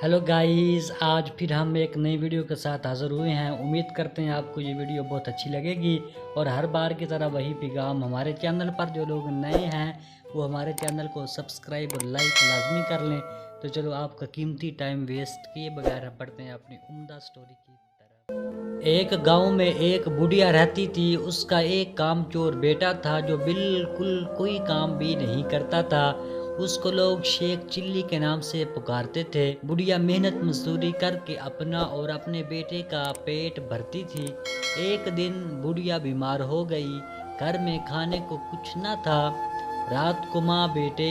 Hello guys, आज फिर हम एक नई वीडियो के साथ हाज़िर हुए हैं। उम्मीद करते हैं आपको ये वीडियो बहुत अच्छी लगेगी और हर बार की तरह वही पैगाम हमारे चैनल पर जो लोग नए हैं वो हमारे चैनल को सब्सक्राइब और लाइक लाजमी कर लें। तो चलो आपका कीमती टाइम वेस्ट किए बगैर हम पढ़ते हैं अपनी उम्दा स्टोरी की तरफ। एक गांव में एक बुढ़िया रहती थी। उसका एक कामचोर बेटा था जो बिल्कुल कोई काम भी नहीं करता था। उसको लोग शेख चिल्ली के नाम से पुकारते थे। बुढ़िया मेहनत मजदूरी करके अपना और अपने बेटे का पेट भरती थी। एक दिन बुढ़िया बीमार हो गई। घर में खाने को कुछ न था। रात को माँ बेटे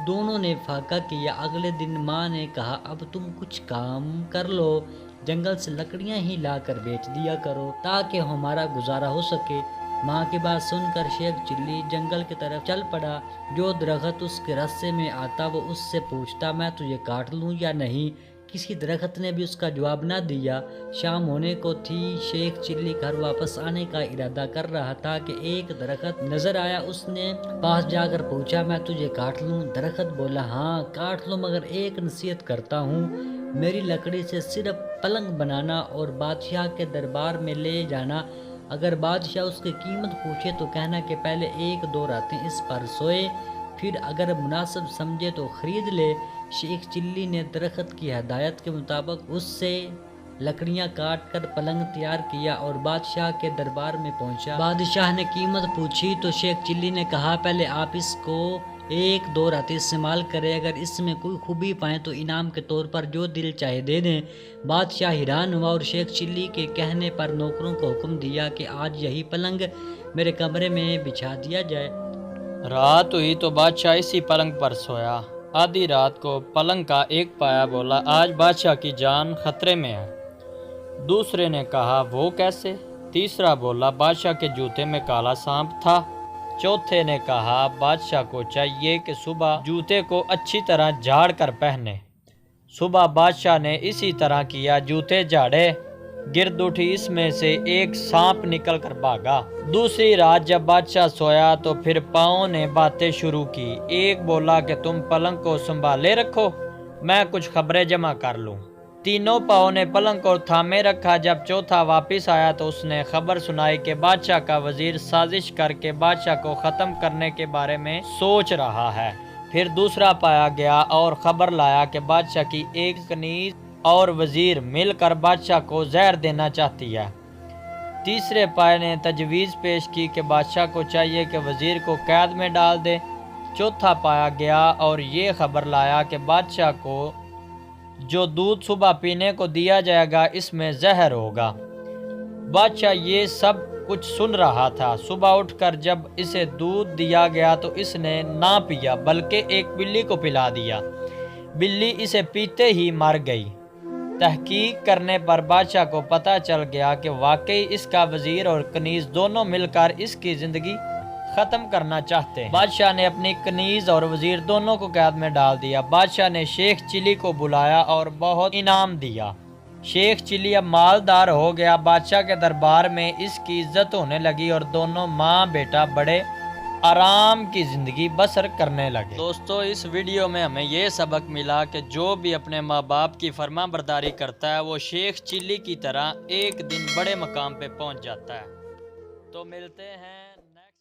दोनों ने फाका किया। अगले दिन माँ ने कहा, अब तुम कुछ काम कर लो, जंगल से लकड़ियाँ ही लाकर बेच दिया करो ताकि हमारा गुजारा हो सके। माँ की बात सुनकर शेख चिल्ली जंगल की तरफ चल पड़ा। जो दरख्त उसके रास्ते में आता वो उससे पूछता, मैं तुझे काट लूँ या नहीं। किसी दरख्त ने भी उसका जवाब न दिया। शाम होने को थी। शेख चिल्ली घर वापस आने का इरादा कर रहा था कि एक दरख्त नजर आया। उसने पास जाकर पूछा, मैं तुझे काट लूँ? दरख्त बोला, हाँ काट लो, मगर एक नसीहत करता हूँ, मेरी लकड़ी से सिर्फ पलंग बनाना और बादशाह के दरबार में ले जाना। अगर बादशाह उसकी कीमत पूछे तो कहना कि पहले एक दो रातें इस पर सोए, फिर अगर मुनासिब समझे तो खरीद ले। शेख चिल्ली ने दरख्त की हदायत के मुताबिक उससे लकड़ियां काट कर पलंग तैयार किया और बादशाह के दरबार में पहुंचा। बादशाह ने कीमत पूछी तो शेख चिल्ली ने कहा, पहले आप इसको एक दो रातें इस्तेमाल करें, अगर इसमें कोई खूबी पाएं तो इनाम के तौर पर जो दिल चाहे दे दें। बादशाह हैरान हुआ और शेख चिल्ली के कहने पर नौकरों को हुक्म दिया कि आज यही पलंग मेरे कमरे में बिछा दिया जाए। रात हुई तो बादशाह इसी पलंग पर सोया। आधी रात को पलंग का एक पाया बोला, आज बादशाह की जान खतरे में है। दूसरे ने कहा, वो कैसे? तीसरा बोला, बादशाह के जूते में काला सांप था। चौथे ने कहा, बादशाह को चाहिए कि सुबह जूते को अच्छी तरह झाड़ कर पहने। सुबह बादशाह ने इसी तरह किया। जूते झाड़े, गिरद उठी, इसमें से एक सांप निकल कर भागा। दूसरी रात जब बादशाह सोया तो फिर पाँव ने बातें शुरू की। एक बोला कि तुम पलंग को संभाले रखो, मैं कुछ खबरें जमा कर लूं। तीनों पाँव ने पलंग को थामे रखा। जब चौथा वापस आया तो उसने खबर सुनाई कि बादशाह का वजीर साजिश करके बादशाह को ख़त्म करने के बारे में सोच रहा है। फिर दूसरा पाया गया और खबर लाया कि बादशाह की एक कनीज और वजीर मिलकर बादशाह को जहर देना चाहती है। तीसरे पाए ने तजवीज़ पेश की कि बादशाह को चाहिए कि वजीर को कैद में डाल दे। चौथा पाया गया और ये खबर लाया कि बादशाह को जो दूध सुबह पीने को दिया जाएगा इसमें जहर होगा। बादशाह ये सब कुछ सुन रहा था। सुबह उठकर जब इसे दूध दिया गया तो इसने ना पिया बल्कि एक बिल्ली को पिला दिया। बिल्ली इसे पीते ही मर गई। तहकीक करने पर बादशाह को पता चल गया कि वाकई इसका वजीर और कनीज दोनों मिलकर इसकी जिंदगी खत्म करना चाहते हैं। बादशाह ने अपनी कनीज और वजीर दोनों को कैद में डाल दिया। बादशाह ने शेख चिल्ली को बुलाया और बहुत इनाम दिया। शेख चिल्ली अब मालदार हो गया। बादशाह के दरबार में इसकी इज्जत होने लगी और दोनों माँ बेटा बड़े आराम की जिंदगी बसर करने लगे। दोस्तों, इस वीडियो में हमें ये सबक मिला कि जो भी अपने माँ बाप की फरमाबरदारी करता है वो शेख चिल्ली की तरह एक दिन बड़े मकाम पे पहुंच जाता है। तो मिलते हैं।